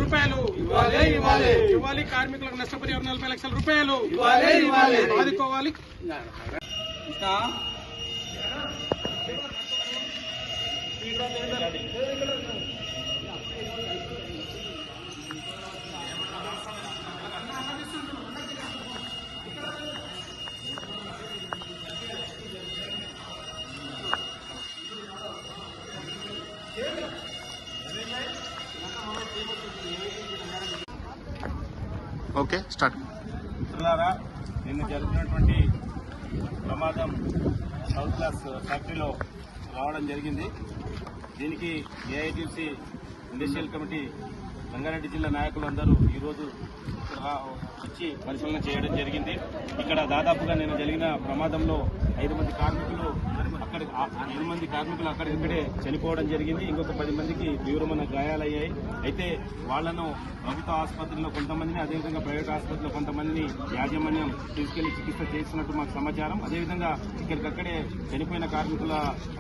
రూపాయలు ఇవ్వాలి. కార్మికులకు నష్టపరిహారం 40 లక్షల రూపాయలు ఆదుకోవాలి. Okay start. మిత్రులారా, నిన్న జరుగుతున్నటువంటి ప్రమాదం సౌత్ క్లాస్ ఫ్యాక్టరీలో రావడం జరిగింది. దీనికి ఏఐటీసీ ఇండస్ట్రియల్ కమిటీ రంగారెడ్డి జిల్లా నాయకులు అందరూ ఈరోజు వచ్చి పరిశీలన చేయడం జరిగింది. ఇక్కడ దాదాపుగా నిన్న జరిగిన ప్రమాదంలో 5 మంది కార్మికులు అక్కడిక్కడే చనిపోవడం జరిగింది. ఇంకొక 10 మందికి తీవ్రమైన గాయాలయ్యాయి. అయితే వాళ్లను ప్రభుత్వ ఆసుపత్రిలో కొంతమందిని, అదేవిధంగా ప్రైవేట్ ఆసుపత్రిలో కొంతమందిని యాజమాన్యం తీసుకెళ్లి చికిత్స చేస్తున్నట్టు మాకు సమాచారం. అదేవిధంగా ఇక్కడికక్కడే చనిపోయిన కార్మికుల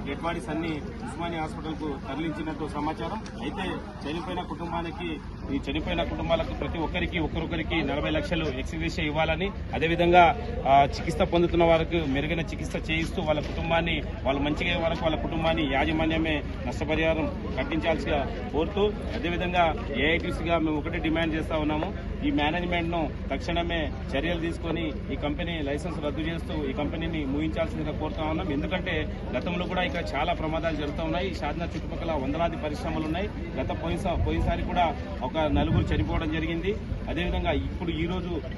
డెడ్ బాడీస్ అన్ని ఉస్మానియా హాస్పిటల్ కు తరలించినట్టు సమాచారం. అయితే చనిపోయిన కుటుంబాలకు ప్రతి ఒక్కరికి 40 లక్షలు ఎక్స్గ్రేషియా ఇవ్వాలని, అదేవిధంగా చికిత్స పొందుతున్న వారికి మెరుగైన చికిత్స చేయిస్తూ వాళ్ళ కుటుంబాన్ని, వాళ్ళు మంచిగా వరకు వాళ్ళ కుటుంబాన్ని యాజమాన్యమే నష్టపరిహారం కట్టించాల్సిగా కోరుతూ, అదేవిధంగా ఏఐటీసీగా మేము ఒకటే డిమాండ్ చేస్తా ఉన్నాము. ఈ మేనేజ్మెంట్ ను తక్షణమే చర్యలు తీసుకొని ఈ కంపెనీ లైసెన్స్ రద్దు చేస్తూ ఈ కంపెనీని ముగించాల్సిందిగా కోరుతా ఉన్నాం. ఎందుకంటే గతంలో కూడా ఇక్కడ చాలా ప్రమాదాలు జరుగుతూ ఉన్నాయి. షాద్నగర్ చుట్టుపక్కల వందలాది పరిశ్రమలు ఉన్నాయి. పోయినసారి కూడా ఒక 4 చనిపోవడం జరిగింది. అదేవిధంగా ఇప్పుడు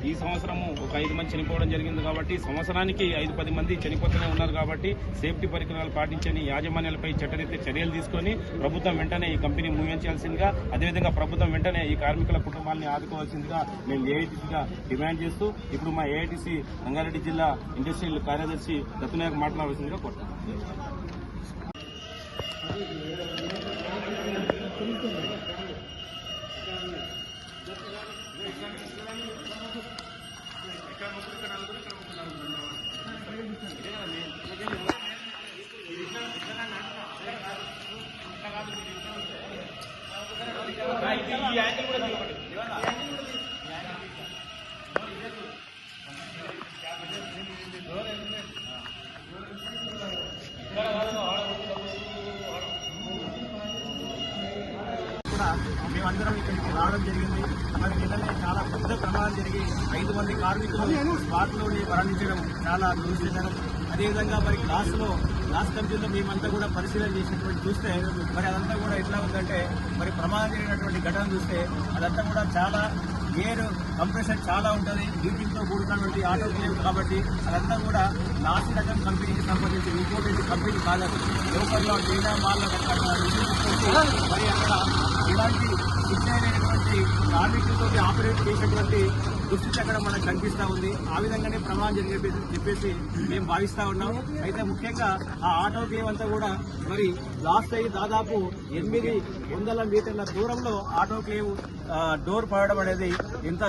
ఈ సంవత్సరము ఒక 5 మంది చనిపోవడం జరిగింది. కాబట్టి సంవత్సరానికి 5-10 మంది చనిపోతూనే ఉన్నారు. కాబట్టి సేఫ్టీ పరికరాలు పాటించని యాజమాన్యాలపై చట్టరీత్యా చర్యలు తీసుకొని ప్రభుత్వం వెంటనే ఈ కంపెనీ ముగించాల్సిందిగా, అదేవిధంగా ప్రభుత్వం వెంటనే ఈ కార్మికుల కుటుంబాలని ఆదుకోవాల్సిందిగా మేము ఏఐటీసీగా డిమాండ్ చేస్తూ ఇప్పుడు మా ఏఐటీసీ రంగారెడ్డి జిల్లా ఇండస్ట్రియల్ కార్యదర్శి దత్తునాయక్ మాట్లాడాల్సిందిగా కోరుతున్నాం. మేమందరం ఇక్కడికి రావడం జరిగింది. మరి నిన్ననే చాలా పెద్ద ప్రమాదం జరిగి 5 మంది కార్మికులు స్పాట్లోనే మరణించడం చాలా దురదృష్టకరం. అదేవిధంగా మరి గ్లాస్ కంపెనీలో మేమంతా కూడా పరిశీలన చేసినటువంటి చూస్తే మరి అదంతా కూడా ఎట్లా ఉందంటే, మరి ప్రమాదం జరిగినటువంటి ఘటన చూస్తే అదంతా కూడా చాలా ఎయిర్ కంప్రెషన్ చాలా ఉంటుంది. హీటింగ్తో కూడుకున్నటువంటి ఆటోక్లేవ్ కాబట్టి అదంతా కూడా నాసి రకం కంపెనీకి సంబంధించి ఇంపోర్టెడ్ కంపెనీ కాదు. లోకల్లో చైనా మాల్లో మరి అక్కడ ఇలాంటి శిక్షణైనటువంటి కార్మికులతో ఆపరేట్ చేసేటువంటి దుస్థితి అక్కడ మనకు కనిపిస్తా ఉంది. ఆ విధంగానే ప్రమాదం జరిగి చెప్పేసి మేము భావిస్తా ఉన్నాం. అయితే ముఖ్యంగా ఆ ఆటోక్లేవ్ అంతా కూడా మరి లాస్ట్ అయ్యి దాదాపు 800 మీటర్ల దూరంలో ఆటోక్లేవ్ డోర్ పడడం అనేది ఎంత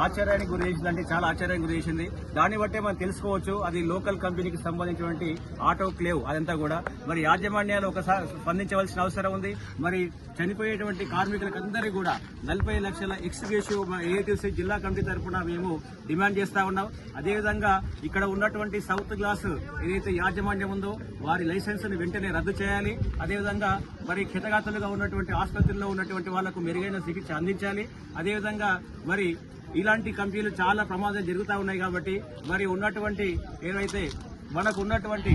ఆశ్చర్యానికి గురి చేసిందంటే చాలా ఆశ్చర్యానికి గురి చేసింది. దాన్ని బట్టే మనం తెలుసుకోవచ్చు అది లోకల్ కంపెనీకి సంబంధించినటువంటి ఆటోక్లేవ్. అదంతా కూడా మరి యాజమాన్యాలు ఒకసారి స్పందించవలసిన అవసరం ఉంది. మరి చనిపోయేటువంటి కార్మికులకు అందరికీ కూడా 40 లక్షల ఎక్స్గ్రేషియా ఏఐటీసీ జిల్లా కమిటీ తరఫున మేము డిమాండ్ చేస్తా ఉన్నాం. అదేవిధంగా ఇక్కడ ఉన్నటువంటి సౌత్ గ్లాస్ ఏదైతే యాజమాన్యం ఉందో వారి లైసెన్స్ ను వెంటనే రద్దు చేయాలి. అదేవిధంగా మరి క్షతగాతులుగా ఉన్నటువంటి ఆసుపత్రుల్లో ఉన్నటువంటి వాళ్లకు మెరుగైన చికిత్స అందించాలి. అదేవిధంగా మరి ఇలాంటి కంపెనీలు చాలా ప్రమాదాలు జరుగుతూ ఉన్నాయి. కాబట్టి మరి ఉన్నటువంటి ఏవైతే మనకు ఉన్నటువంటి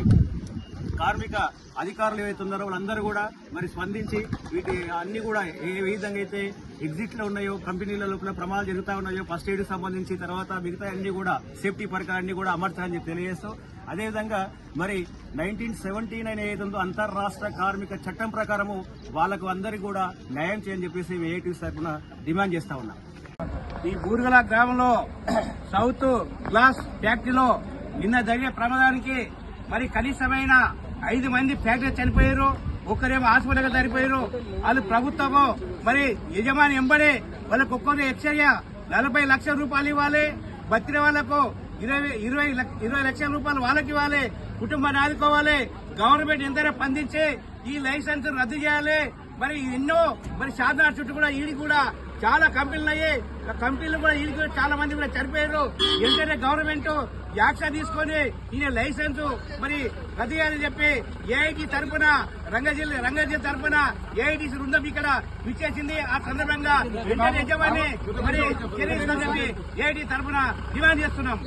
కార్మిక అధికారులు ఏవైతే ఉన్నారో వాళ్ళందరూ కూడా మరి స్పందించి వీటి అన్ని కూడా ఏ విధంగా అయితే ఎగ్జిట్ లో ఉన్నాయో, కంపెనీల లోపల ప్రమాదాలు జరుగుతూ ఉన్నాయో, ఫస్ట్ ఎయిడ్ సంబంధించి తర్వాత మిగతా అన్ని కూడా సేఫ్టీ పరికరాలన్నీ కూడా అమర్చాలని చెప్పి తెలియజేస్తూ, అదేవిధంగా మరి 1979 ఏదైతే ఉందో అంతర్రాష్ట్ర కార్మిక చట్టం ప్రకారము వాళ్లకు అందరికీ కూడా న్యాయం చేయని చెప్పేసి ఏఐటీసీ తరఫున డిమాండ్ చేస్తా ఉన్నాం. ఈ బూర్గల గ్రామంలో సౌత్ గ్లాస్ ఫ్యాక్టరీలో నిన్న జరిగే ప్రమాదానికి మరి కనీసమైన 5 మంది ఫ్యాక్టరీ చనిపోయారు. ఒక్కరేమో హాస్పిటల్ చనిపోయారు. వాళ్ళు ప్రభుత్వము మరి యజమాని ఎంబడే వాళ్ళకు ఒక్కరు ఎక్స్ట్రా 40 లక్షల రూపాయలు ఇవ్వాలి. బతికిన వాళ్లకు 20 లక్షల రూపాయలు వాళ్ళకి ఇవ్వాలి. కుటుంబాన్ని ఆదుకోవాలి. గవర్నమెంట్ ఎంతైనా స్పందించి ఈ లైసెన్స్ రద్దు చేయాలి. మరి ఎన్నో మరి షాద్నగర్ చుట్టూ కూడా ఈడి కూడా చాలా కంపెనీలు అయ్యి కంపెనీలు కూడా వీళ్ళకి చాలా మంది కూడా చనిపోయారు. ఎందుకంటే గవర్నమెంట్ యాక్షన్ తీసుకొని ఈయన లైసెన్స్ మరి రద్దు చేయాలని చెప్పి ఏఐటి తరఫున రంగారెడ్డి తరఫున ఏఐటీసీ బృందం ఇక్కడ విచ్చేసింది. ఆ సందర్భంగా వెంటనే యజమాని మరి చర్యలని చెప్పి ఏఐటీ తరఫున డిమాండ్ చేస్తున్నాం.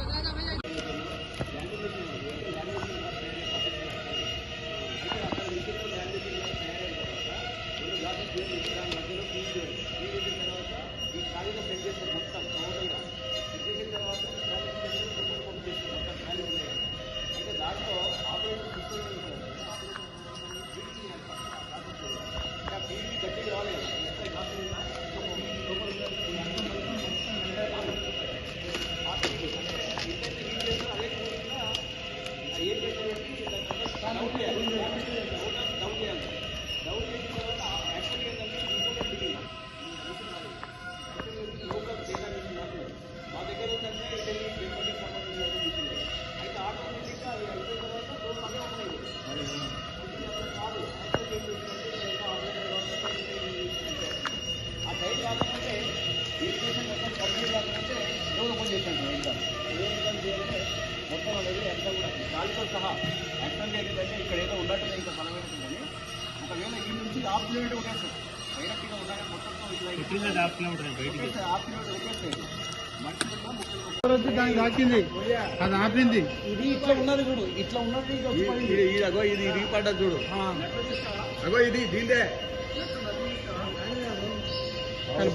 మొత్తం అనేది ఎంత కూడా గాలితో సహా యాక్సిడెంట్ ఏంటంటే ఇక్కడ ఏదో ఉన్నట్టు ఇంకా బలమైనది. ఒకవేళ ఈ నుంచి హాఫ్ కిలోమీటర్ కొట్టేస్తారు డైరెక్ట్గా ఉండాలి మొత్తం హాఫ్ కిలోమీటర్ కొట్టేస్తాయి. దానికి దాచింది అది ఆపింది. ఇది ఇట్లా ఉన్నది చూడు, ఇట్లా ఉన్నది ఇది రీపడ్డది చూడు. అగో ఇది దీందే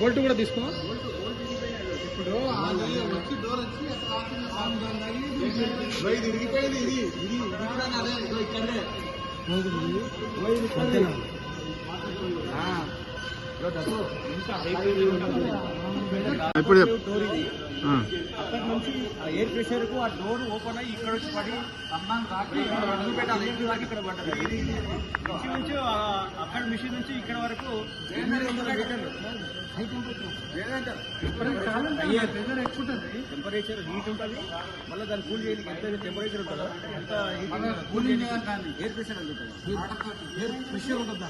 బోల్ట్ కూడా తీసుకో. ఇప్పుడు వచ్చి డోర్ వచ్చి ఇది ఇరిగిపోయింది. ఇది ఇది కూడా అదే ఇక్కడే అక్కడి నుంచి ఎయిర్ ప్రెషర్ కు ఆ డోర్ ఓపెన్ అయ్యి ఇక్కడ వచ్చి పడి అన్నం రాకి ఇక్కడ పడ్డది. నుంచి అక్కడ మిషన్ నుంచి ఇక్కడ వరకు టెంపరేచర్ హీట్ ఉంటుంది. మళ్ళీ దాన్ని కూల్ చేయడానికి ఎంత టెంపరేచర్ ఉంటుందో ఎంత హీట్ కూలింగ్ ఎయిర్ ప్రెషర్ అని ఉంటుంది. ఎయిర్ ప్రెషర్ ఉంటుంది.